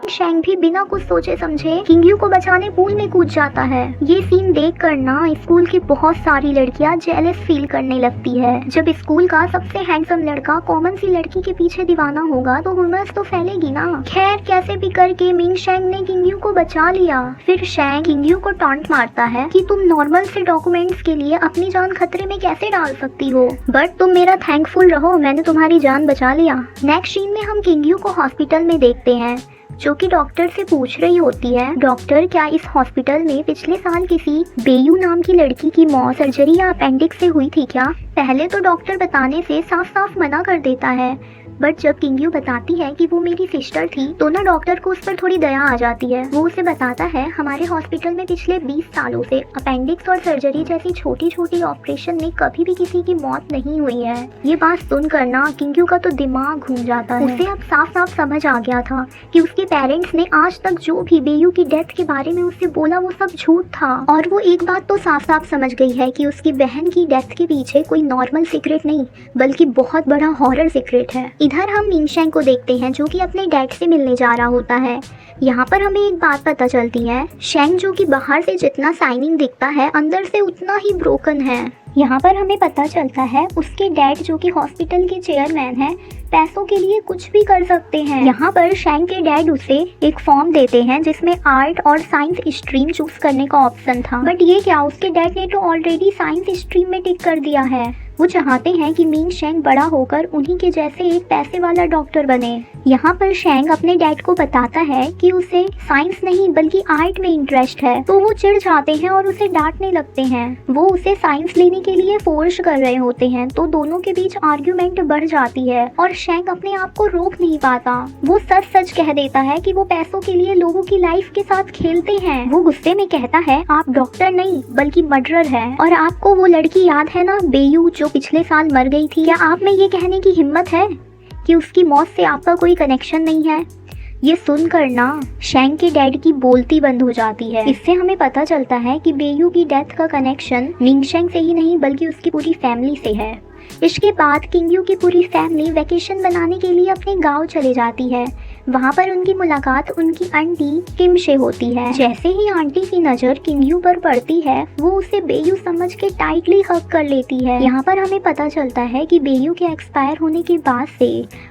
शेंग भी बिना कुछ सोचे समझे किंगयू को बचाने पूल में कूद जाता है। ये सीन देख कर ना स्कूल की बहुत सारी लड़कियां जेलस फील करने लगती है। जब स्कूल का सबसे हैंडसम लड़का कॉमन सी लड़की के पीछे दीवाना होगा तो हुमस तो फैलेगी ना। खैर कैसे भी करके मिंग शेंग ने किंगयू को बचा लिया। फिर शेंग किंगयू को टॉन्ट मारता है कि तुम नॉर्मल से डॉक्यूमेंट्स के लिए अपनी जान खतरे में कैसे डाल सकती हो, बट तुम मेरा थैंकफुल रहो, मैंने तुम्हारी जान बचा लिया। नेक्स्ट सीन में हम किंगयू को हॉस्पिटल में देखते हैं जो कि डॉक्टर से पूछ रही होती है, डॉक्टर क्या इस हॉस्पिटल में पिछले साल किसी बेयू नाम की लड़की की मौत सर्जरी या अपेंडिक्स से हुई थी क्या? पहले तो डॉक्टर बताने से साफ साफ मना कर देता है, बट जब किंगयू बताती है कि वो मेरी सिस्टर थी तो ना डॉक्टर को उस पर थोड़ी दया आ जाती है। वो उसे बताता है हमारे हॉस्पिटल में पिछले 20 सालों से अपेंडिक्स और सर्जरी जैसी छोटी छोटी ऑपरेशन में कभी भी किसी की मौत नहीं हुई है। ये बात सुनकर ना किंगयू का तो दिमाग घूम जाता है। उसे अब साफ साफ समझ आ गया था कि उसके पेरेंट्स ने आज तक जो भी बेयू की डेथ के बारे में उससे बोला वो सब झूठ था। और वो एक बात तो साफ साफ समझ गई है कि उसकी बहन की डेथ के पीछे कोई नॉर्मल सीक्रेट नहीं बल्कि बहुत बड़ा हॉरर सीक्रेट है। इधर हम मिंग शेंग को देखते हैं जो कि अपने डैड से मिलने जा रहा होता है। यहाँ पर हमें एक बात पता चलती है, शेंग जो कि बाहर से जितना शाइनिंग दिखता है अंदर से उतना ही ब्रोकन है। यहाँ पर हमें पता चलता है उसके डैड जो कि हॉस्पिटल के चेयरमैन हैं पैसों के लिए कुछ भी कर सकते हैं। यहाँ पर शेंग के डैड उसे एक फॉर्म देते हैं जिसमें आर्ट और साइंस स्ट्रीम चूज करने का ऑप्शन था, बट ये क्या, उसके डैड ने तो ऑलरेडी साइंस स्ट्रीम में टिक कर दिया है। वो चाहते हैं कि मिंग शेंग बड़ा होकर उन्हीं के जैसे एक पैसे वाला डॉक्टर बने। यहाँ पर शेंग अपने डैड को बताता है कि उसे साइंस नहीं बल्कि आर्ट में इंटरेस्ट है, तो वो चिढ़ जाते हैं और उसे डांटने लगते हैं। वो उसे साइंस लेने के लिए फोर्स कर रहे होते हैं तो दोनों के बीच आर्ग्यूमेंट बढ़ जाती है और शेंग अपने आप को रोक नहीं पाता। वो सच सच कह देता है कि वो पैसों के लिए लोगों की लाइफ के साथ खेलते हैं। वो गुस्से में कहता है आप डॉक्टर नहीं बल्कि मर्डरर है। और आपको वो लड़की याद है ना, बेयू, जो पिछले साल मर गई थी? क्या आप में ये कहने की हिम्मत है कि उसकी मौत से आपका कोई कनेक्शन नहीं है? ये सुनकर ना शेंग के डैड की बोलती बंद हो जाती है। इससे हमें पता चलता है कि बेयू की डेथ का कनेक्शन मिंग शेंग से ही नहीं बल्कि उसकी पूरी फैमिली से है। इसके बाद किंगयू की पूरी फैमिली वैकेशन बनाने के लिए अपने गांव चले जाती है। वहाँ पर उनकी मुलाकात उनकी आंटी किम से होती है। जैसे ही आंटी की नज़र किंगयू पर पड़ती है वो उसे बेयू समझ के टाइटली हग कर लेती है। यहाँ पर हमें पता चलता है कि बेयू के एक्सपायर होने के बाद से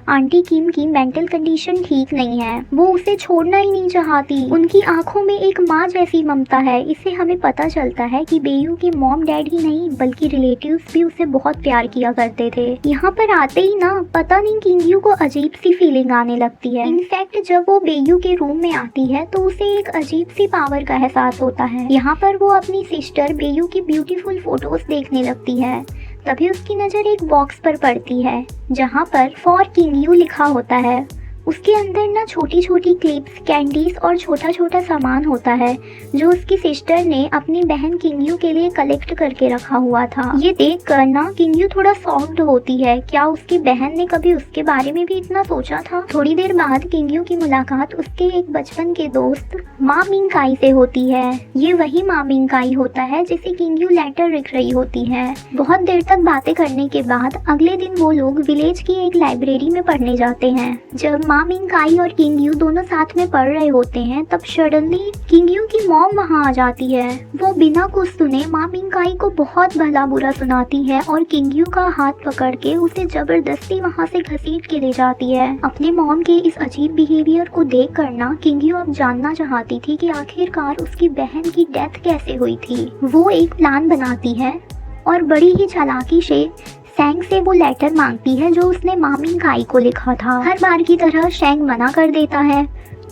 आंटी किम की मेंटल कंडीशन ठीक नहीं है। वो उसे छोड़ना ही नहीं चाहती। उनकी आंखों में एक माँ जैसी ममता है। इससे हमें पता चलता है कि बेयू के मॉम डैड ही नहीं बल्कि रिलेटिव्स भी उसे बहुत प्यार किया करते थे। यहाँ पर आते ही ना पता नहीं किंगयू को अजीब सी फीलिंग आने लगती है। इनफैक्ट जब वो बेयू के रूम में आती है तो उसे एक अजीब सी पावर का एहसास होता है। यहाँ पर वो अपनी सिस्टर बेयू की ब्यूटीफुल फोटोज देखने लगती है। तभी उसकी नज़र एक बॉक्स पर पड़ती है जहाँ पर फॉर किंगयू लिखा होता है। उसके अंदर ना छोटी छोटी क्लिप्स, कैंडीज और छोटा छोटा सामान होता है जो उसकी सिस्टर ने अपनी बहन किंगयू के लिए कलेक्ट करके रखा हुआ था। ये देख कर ना किंगयू थोड़ा शॉक्ड होती है। क्या उसकी बहन ने कभी उसके बारे में भी इतना सोचा था? थोड़ी देर बाद किंगयू की मुलाकात उसके एक बचपन के दोस्त माँ मिंग काई से होती है। ये वही माँ मिंग काई होता है जिसे किंगयू लेटर लिख रही होती है। बहुत देर तक बातें करने के बाद अगले दिन वो लोग विलेज की एक लाइब्रेरी में पढ़ने जाते हैं। जब माँ मिंग काई और किंगयू दोनों साथ में पढ़ रहे होते हैं तब सडनली किंगयू की मॉम वहाँ आ जाती है। वो बिना कुछ सुने माँ मिंग काई को बहुत भला बुरा सुनाती है और किंगयू का हाथ पकड़ के उसे जबरदस्ती वहाँ से घसीट के ले जाती है। अपने मॉम के इस अजीब बिहेवियर को देख कर ना किंगयू अब जानना चाहती थी कि आखिरकार उसकी बहन की डेथ कैसे हुई थी। वो एक प्लान बनाती है और बड़ी ही चालाकी से शेंग से वो लेटर मांगती है जो उसने माँ मिंग काई को लिखा था। हर बार की तरह शेंग मना कर देता है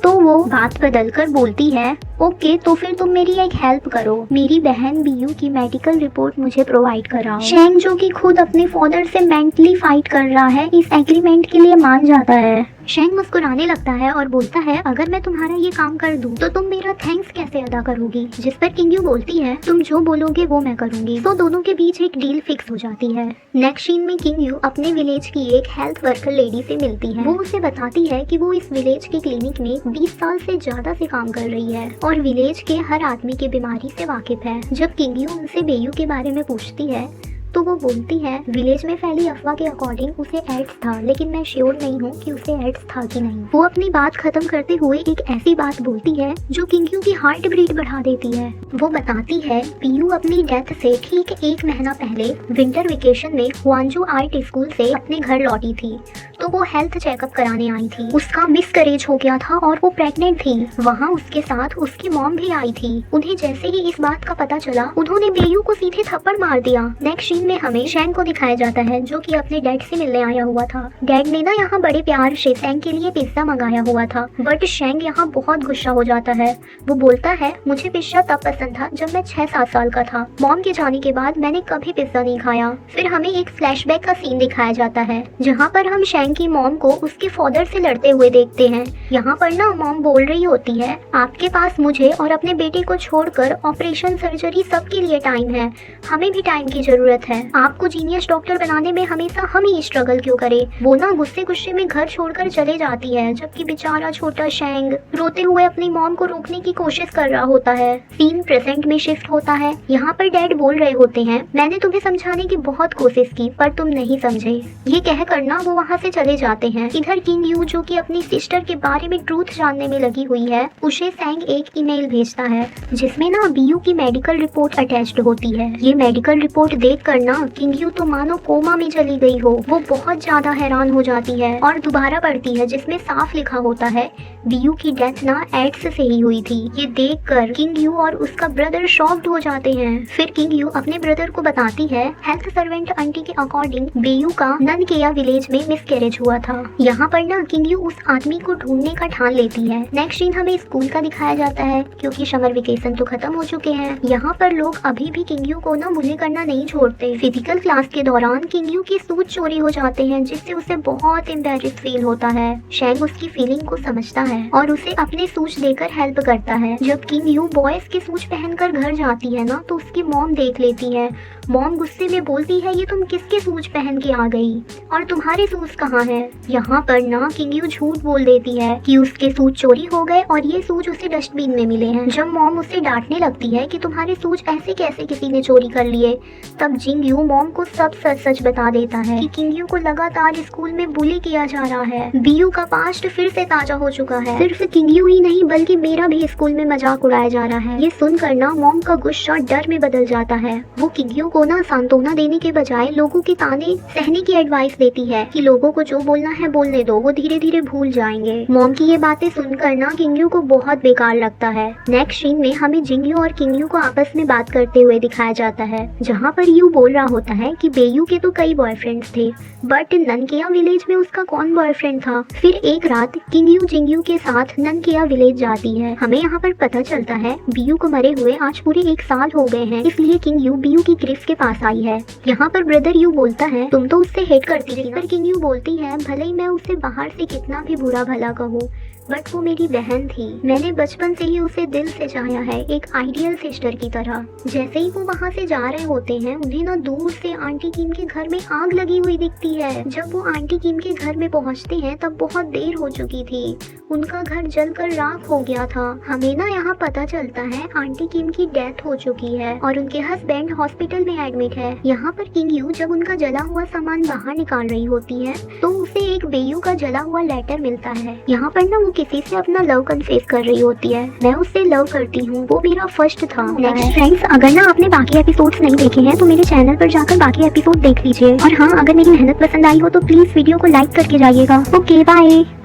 तो वो बात बदल कर बोलती है, ओके तो फिर तुम मेरी एक हेल्प करो, मेरी बहन बेयू की मेडिकल रिपोर्ट मुझे प्रोवाइड कराओ। शेंग जो कि खुद अपने फादर से मेंटली फाइट कर रहा है इस एग्रीमेंट के लिए मान जाता है। शेंग मुस्कुराने लगता है और बोलता है, अगर मैं तुम्हारा ये काम कर दूं तो तुम मेरा थैंक्स कैसे अदा करोगी? जिस पर किंगयू बोलती है, तुम जो बोलोगे वो मैं करूंगी। तो दोनों के बीच एक डील फिक्स हो जाती है। नेक्स्ट सीन में किंगयू अपने विलेज की एक हेल्थ वर्कर लेडी से मिलती है। वो उसे बताती है कि वो इस विलेज के क्लिनिक में 20 साल से ज्यादा से काम कर रही है और विलेज के हर आदमी की बीमारी से वाकिफ है। जब किंगयू उनसे बेयू के बारे में पूछती है तो वो बोलती है विलेज में फैली अफवाह के अकॉर्डिंग उसे एड्स था, लेकिन मैं श्योर नहीं हूँ कि उसे एड्स था कि नहीं। वो अपनी बात खत्म करते हुए एक ऐसी बात बोलती है जो किंग्यू की हार्ट बीट बढ़ा देती है। वो बताती है पीयू अपनी डेथ से ठीक 1 महीना पहले विंटर वेकेशन में हुआंजू आर्ट स्कूल से अपने घर लौटी थी। तो वो हेल्थ चेकअप कराने आई थी। उसका मिसकैरेज हो गया था और वो प्रेग्नेंट थी। वहाँ उसके साथ उसकी मॉम भी आई थी। उन्हें जैसे ही इस बात का पता चला उन्होंने बेयू को सीधे थप्पड़ मार दिया। नेक्स्ट सीन में हमें शैंग को दिखाया जाता है जो कि अपने डैड से मिलने आया हुआ था। डैड ने ना यहाँ बड़े प्यार से शैंग के लिए पिज्जा मंगाया हुआ था, बट शैंग यहाँ बहुत गुस्सा हो जाता है। वो बोलता है मुझे पिज्जा तब पसंद था जब मैं 6-7 साल का था। मॉम के जाने के बाद मैंने कभी पिज्जा नहीं खाया। फिर हमें एक फ्लैशबैक का सीन दिखाया जाता है जहाँ पर हम शैंग की मॉम को उसके फादर से लड़ते हुए देखते हैं। यहाँ पर ना मॉम बोल रही होती है आपके पास मुझे और अपने बेटे को छोड़कर ऑपरेशन सर्जरी सबके लिए टाइम है, हमें भी टाइम की जरूरत है। आपको जीनियस डॉक्टर बनाने में हमेशा हम ही स्ट्रगल क्यों करें। वो ना गुस्से गुस्से में घर छोड़कर चले जाती है, जबकि बेचारा छोटा शैंग रोते हुए अपनी मॉम को रोकने की कोशिश कर रहा होता है। सीन प्रेजेंट में शिफ्ट होता है। यहाँ पर डैड बोल रहे होते हैं मैंने तुम्हें समझाने की बहुत कोशिश की पर तुम नहीं समझे। ये कहकर ना वो वहाँ से चले जाते हैं। इधर किंग यू जो कि अपनी सिस्टर के बारे में ट्रूथ जानने में लगी हुई है, उसे सैंग एक ईमेल भेजता है जिसमें ना बीयू की मेडिकल रिपोर्ट अटैच्ड होती है। ये मेडिकल रिपोर्ट देखकर ना किंग यू तो मानो कोमा में चली गई हो। वो बहुत ज्यादा हैरान हो जाती है और दोबारा पढ़ती है जिसमें साफ लिखा होता है बीयू की डेथ ना एड्स से ही हुई थी। ये देखकर किंग यू और उसका ब्रदर शॉक्ड हो जाते हैं। फिर किंग यू अपने ब्रदर को बताती है हेल्थ सर्वेंट आंटी के अकॉर्डिंग बेयू का ननकेया विलेज में मिसकैरेज हुआ था। यहाँ पर ना किंग यू उस आदमी को ढूंढने का ठान लेती है। नेक्स्ट सीन हमें स्कूल का दिखाया जाता है क्योंकि समर वेकेशन तो खत्म हो चुके हैं। यहाँ पर लोग अभी भी किंग यू को ना बुली करना नहीं छोड़ते। फिजिकल क्लास के दौरान किंग यू की सूट चोरी हो जाते हैं जिससे उसे बहुत एम्बैरेस फील होता है। शैंग उसकी फीलिंग को समझता है और उसे अपने सूच देकर हेल्प करता है। जब किंग यू बॉयज की सूच पहनकर घर जाती है ना तो उसकी मॉम देख लेती है। मॉम गुस्से में बोलती है ये तुम किसके सूच पहन के आ गई और तुम्हारे सूच कहाँ है। यहाँ पर ना किंग यू झूठ बोल देती है कि उसके सूच चोरी हो गए और ये सूच उसे डस्टबिन में मिले हैं। जब मॉम उसे डांटने लगती है कि तुम्हारे सूच ऐसे कैसे किसी ने चोरी कर लिए, तब जिंग यू मॉम को सब सच सच बता देता है कि किंग यू को लगातार स्कूल में बुली किया जा रहा है। बीयू का पास्ट फिर से ताजा हो चुका है। सिर्फ किंग यू ही नहीं बल्कि मेरा भी स्कूल में मजाक उड़ाया जा रहा है। ये सुनकर ना मॉम का गुस्सा डर में बदल जाता है। वो किंग यू को ना सांत्वना देने के बजाय लोगों के ताने सहने की एडवाइस देती है कि लोगों को जो बोलना है बोलने दो, वो धीरे धीरे भूल जाएंगे। मॉम की ये बातें सुनकर ना किंग यू को बहुत बेकार लगता है। नेक्स्ट सीन में हमें जिंग यू और किंग यू को आपस में बात करते हुए दिखाया जाता है जहाँ पर यू बोल रहा होता है कि बेयू के तो कई बॉयफ्रेंड्स थे बट ननकेया विलेज में उसका कौन बॉयफ्रेंड था। फिर एक रात किंग यू जिंग यू के साथ ननकेया विलेज जाती है। हमें यहाँ पर पता चलता है बीयू को मरे हुए आज पूरे 1 साल हो गए हैं, इसलिए किंग यू बीयू की ग्रिफ के पास आई है। यहाँ पर ब्रदर यू बोलता है तुम तो उससे हेट करती थी। पर किंग यू बोलती है भले ही मैं उसे बाहर से कितना भी बुरा भला कहूँ बट वो मेरी बहन थी। मैंने बचपन से ही उसे दिल से चाहा है, एक आइडियल सिस्टर की तरह। जैसे ही वो वहाँ से जा रहे होते हैं उन्हें ना दूर से आंटी किम के घर में आग लगी हुई दिखती है। जब वो आंटी किम के घर में पहुँचते हैं तब बहुत देर हो चुकी थी, उनका घर जलकर राख हो गया था। हमें ना यहाँ पता चलता है आंटी किम की डेथ हो चुकी है और उनके हस्बैंड हॉस्पिटल में एडमिट है। यहाँ पर किंग यू जब उनका जला हुआ सामान बाहर निकाल रही होती है तो उसे एक बेयू का जला हुआ लेटर मिलता है। यहाँ पर ना वो किसी से अपना लव कन्फेस कर रही होती है। मैं उससे लव करती हूँ, वो मेरा फर्स्ट था। नेक्स्ट फ्रेंड्स, अगर ना आपने बाकी एपिसोड्स नहीं देखे हैं तो मेरे चैनल पर जाकर बाकी एपिसोड देख लीजिए। और हाँ, अगर मेरी मेहनत पसंद आई हो तो प्लीज वीडियो को लाइक करके जाइएगा। Okay, bye.